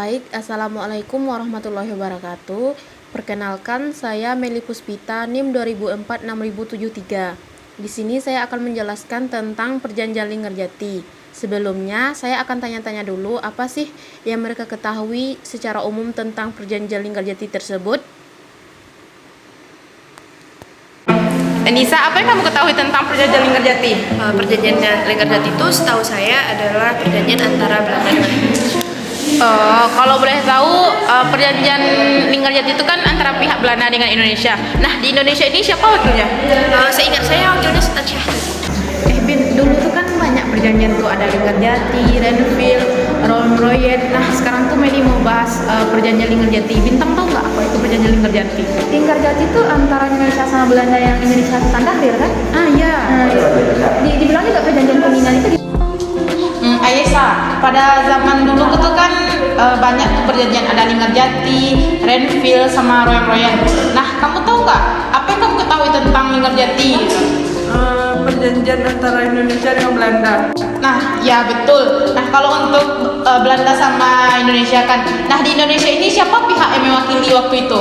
Baik, Assalamualaikum warahmatullahi wabarakatuh. Perkenalkan, saya Meli Puspita, NIM 2004-6073. Di sini saya akan menjelaskan tentang Perjanjian Linggarjati. Sebelumnya, saya akan tanya-tanya dulu apa sih yang mereka ketahui secara umum tentang Perjanjian Linggarjati tersebut. Nisa, apa yang kamu ketahui tentang Perjanjian Linggarjati? Perjanjian Linggarjati itu setahu saya adalah perjanjian antara Belanda dengan Indonesia. Kalau boleh tahu, Perjanjian Linggarjati itu kan antara pihak Belanda dengan Indonesia. Nah, di Indonesia ini siapa wakilnya? Seingat saya wakilnya Sultan Syahrir. Bin, dulu tuh kan banyak perjanjian tuh, ada Linggarjati, Renville, Rome-Royet. Nah, sekarang tuh Meli mau bahas perjanjian Linggarjati. Bintang tahu nggak apa itu perjanjian Linggarjati? Linggarjati itu antara Indonesia sama Belanda yang Indonesia Sultan Syahrir kan? Ah iya. Dibilang juga perjanjian Kuningan itu Ayesa, pada zaman dulu itu kan banyak tuh perjanjian, ada Linggarjati, Renville, sama Rome-Royet. Nah, kamu tahu nggak apa yang kamu ketahui tentang Linggarjati? Perjanjian antara Indonesia dengan Belanda. Nah, ya betul. Nah, kalau untuk Belanda sama Indonesia kan. Nah, di Indonesia ini siapa pihak yang mewakili waktu itu?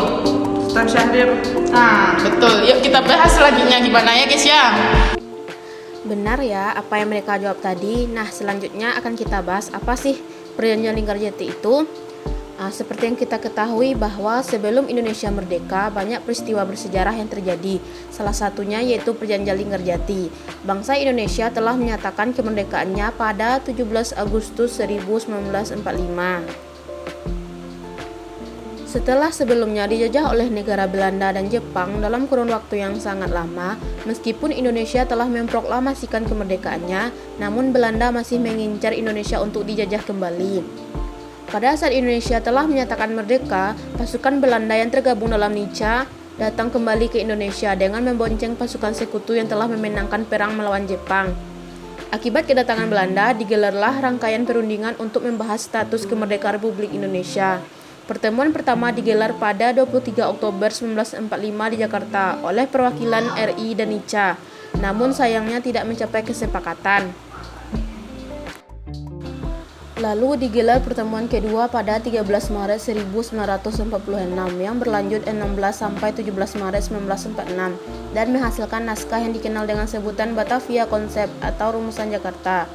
Sultan Syahrir. Nah, betul. Yuk kita bahas selanjutnya gimana ya, guys ya. Benar ya apa yang mereka jawab tadi. Nah, selanjutnya akan kita bahas apa sih Perjanjian Linggarjati itu. Seperti yang kita ketahui bahwa sebelum Indonesia merdeka banyak peristiwa bersejarah yang terjadi. Salah satunya yaitu Perjanjian Linggarjati. Bangsa Indonesia telah menyatakan kemerdekaannya pada 17 Agustus 1945. Setelah sebelumnya dijajah oleh negara Belanda dan Jepang dalam kurun waktu yang sangat lama, meskipun Indonesia telah memproklamasikan kemerdekaannya, namun Belanda masih mengincar Indonesia untuk dijajah kembali. Pada saat Indonesia telah menyatakan merdeka, pasukan Belanda yang tergabung dalam Nica datang kembali ke Indonesia dengan membonceng pasukan sekutu yang telah memenangkan perang melawan Jepang. Akibat kedatangan Belanda, digelarlah rangkaian perundingan untuk membahas status kemerdekaan Republik Indonesia. Pertemuan pertama digelar pada 23 Oktober 1945 di Jakarta oleh perwakilan RI dan Nica, namun sayangnya tidak mencapai kesepakatan. Lalu digelar pertemuan kedua pada 13 Maret 1946 yang berlanjut 16 sampai 17 Maret 1946 dan menghasilkan naskah yang dikenal dengan sebutan Batavia Konsep atau Rumusan Jakarta.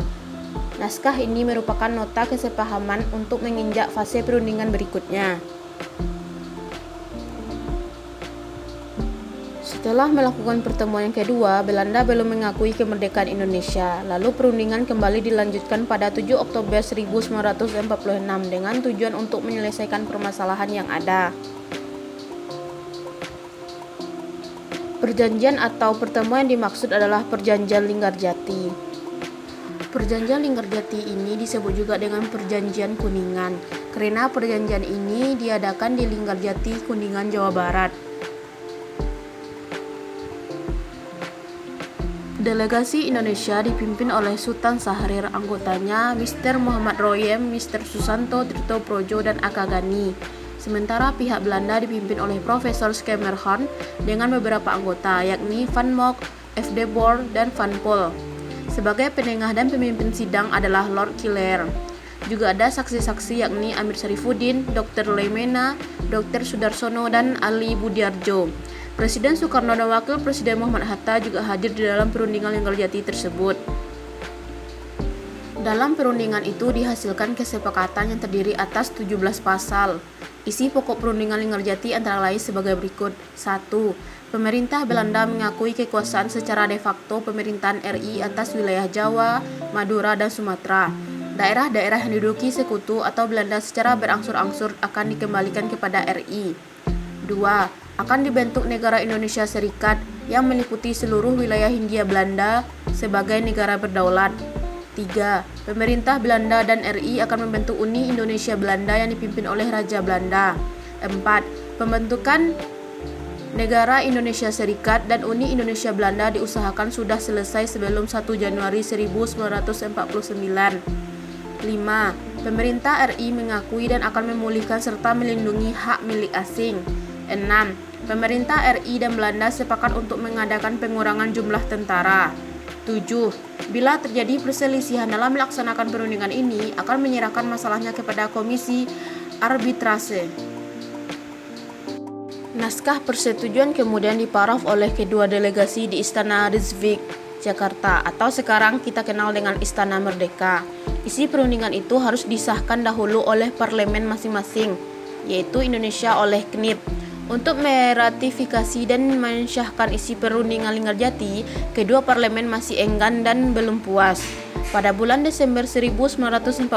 Naskah ini merupakan nota kesepahaman untuk menginjak fase perundingan berikutnya. Setelah melakukan pertemuan yang kedua, Belanda belum mengakui kemerdekaan Indonesia. Lalu perundingan kembali dilanjutkan pada 7 Oktober 1946 dengan tujuan untuk menyelesaikan permasalahan yang ada. Perjanjian atau pertemuan yang dimaksud adalah Perjanjian Linggarjati. Perjanjian Linggarjati ini disebut juga dengan Perjanjian Kuningan, karena perjanjian ini diadakan di Linggarjati, Kuningan, Jawa Barat. Delegasi Indonesia dipimpin oleh Sultan Syahrir, anggotanya Mr. Muhammad Royem, Mr. Susanto, Tirto Projo, dan Akagani. Sementara pihak Belanda dipimpin oleh Profesor Schemerhorn dengan beberapa anggota, yakni Van Mock, F. de Boer, dan Van Pol. Sebagai penengah dan pemimpin sidang adalah Lord Killer. Juga ada saksi-saksi yakni Amir Syarifuddin, Dr. Lemena, Dr. Sudarsono, dan Ali Budiarjo. Presiden Soekarno dan Wakil Presiden Muhammad Hatta juga hadir di dalam perundingan Linggarjati tersebut. Dalam perundingan itu dihasilkan kesepakatan yang terdiri atas 17 pasal. Isi pokok perundingan Linggarjati antara lain sebagai berikut. 1. Pemerintah Belanda mengakui kekuasaan secara de facto pemerintahan RI atas wilayah Jawa, Madura, dan Sumatera. Daerah-daerah yang diduduki sekutu atau Belanda secara berangsur-angsur akan dikembalikan kepada RI. 2. Akan dibentuk negara Indonesia Serikat yang meliputi seluruh wilayah Hindia Belanda sebagai negara berdaulat. 3. Pemerintah Belanda dan RI akan membentuk Uni Indonesia Belanda yang dipimpin oleh Raja Belanda. 4. Pembentukan negara Indonesia Serikat dan Uni Indonesia Belanda diusahakan sudah selesai sebelum 1 Januari 1949. 5. Pemerintah RI mengakui dan akan memulihkan serta melindungi hak milik asing. 6. Pemerintah RI dan Belanda sepakat untuk mengadakan pengurangan jumlah tentara. 7. Bila terjadi perselisihan dalam melaksanakan perundingan ini, akan menyerahkan masalahnya kepada Komisi arbitrase. Naskah persetujuan kemudian diparaf oleh kedua delegasi di Istana Rijswijk, Jakarta, atau sekarang kita kenal dengan Istana Merdeka. Isi perundingan itu harus disahkan dahulu oleh parlemen masing-masing, yaitu Indonesia oleh KNIP. Untuk meratifikasi dan mensyahkan isi perundingan Linggarjati, kedua parlemen masih enggan dan belum puas. Pada bulan Desember 1946,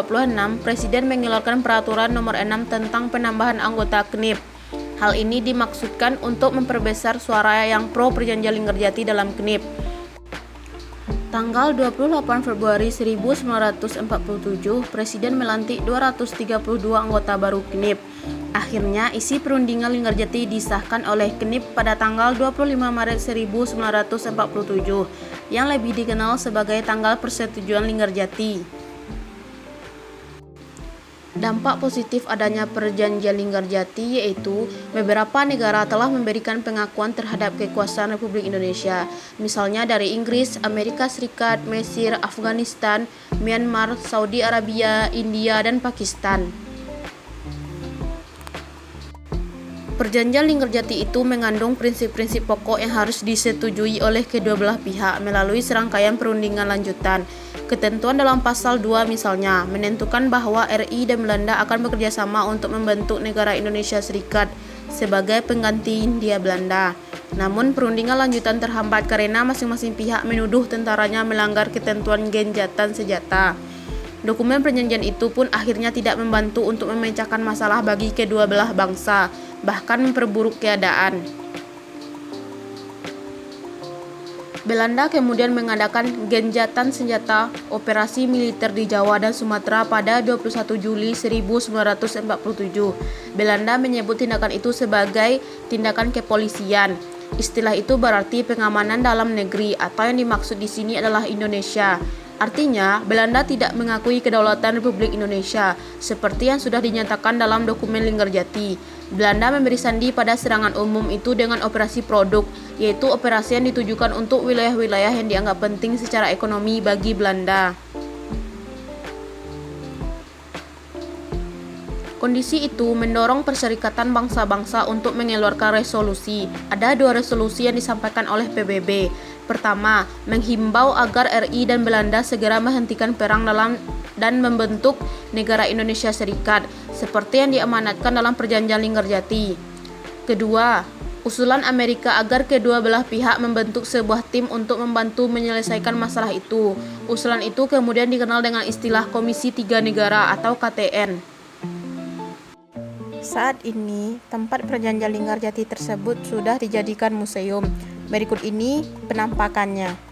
Presiden mengeluarkan peraturan nomor 6 tentang penambahan anggota KNIP. Hal ini dimaksudkan untuk memperbesar suara yang pro perjanjian Linggarjati dalam KNIP. Tanggal 28 Februari 1947, Presiden melantik 232 anggota baru KNIP. Akhirnya, isi perundingan Linggarjati disahkan oleh KNIP pada tanggal 25 Maret 1947, yang lebih dikenal sebagai tanggal persetujuan Linggarjati. Dampak positif adanya perjanjian Linggarjati yaitu beberapa negara telah memberikan pengakuan terhadap kekuasaan Republik Indonesia, misalnya dari Inggris, Amerika Serikat, Mesir, Afghanistan, Myanmar, Saudi Arabia, India, dan Pakistan. Perjanjian Linggarjati itu mengandung prinsip-prinsip pokok yang harus disetujui oleh kedua belah pihak melalui serangkaian perundingan lanjutan. Ketentuan dalam pasal 2 misalnya menentukan bahwa RI dan Belanda akan bekerja sama untuk membentuk negara Indonesia Serikat sebagai pengganti Hindia Belanda. Namun perundingan lanjutan terhambat karena masing-masing pihak menuduh tentaranya melanggar ketentuan gencatan senjata. Dokumen perjanjian itu pun akhirnya tidak membantu untuk memecahkan masalah bagi kedua belah bangsa, bahkan memperburuk keadaan. Belanda kemudian mengadakan gencatan senjata operasi militer di Jawa dan Sumatera pada 21 Juli 1947. Belanda menyebut tindakan itu sebagai tindakan kepolisian. Istilah itu berarti pengamanan dalam negeri, atau yang dimaksud di sini adalah Indonesia. Artinya, Belanda tidak mengakui kedaulatan Republik Indonesia, seperti yang sudah dinyatakan dalam dokumen Linggarjati. Belanda memberi sandi pada serangan umum itu dengan operasi produk, yaitu operasi yang ditujukan untuk wilayah-wilayah yang dianggap penting secara ekonomi bagi Belanda. Kondisi itu mendorong Perserikatan Bangsa-Bangsa untuk mengeluarkan resolusi. Ada 2 resolusi yang disampaikan oleh PBB. Pertama, menghimbau agar RI dan Belanda segera menghentikan perang dan membentuk negara Indonesia Serikat, seperti yang diamanatkan dalam perjanjian Linggarjati. Kedua, usulan Amerika agar kedua belah pihak membentuk sebuah tim untuk membantu menyelesaikan masalah itu. Usulan itu kemudian dikenal dengan istilah Komisi Tiga Negara atau KTN. Saat ini, tempat perjanjian Linggarjati tersebut sudah dijadikan museum. Berikut ini penampakannya.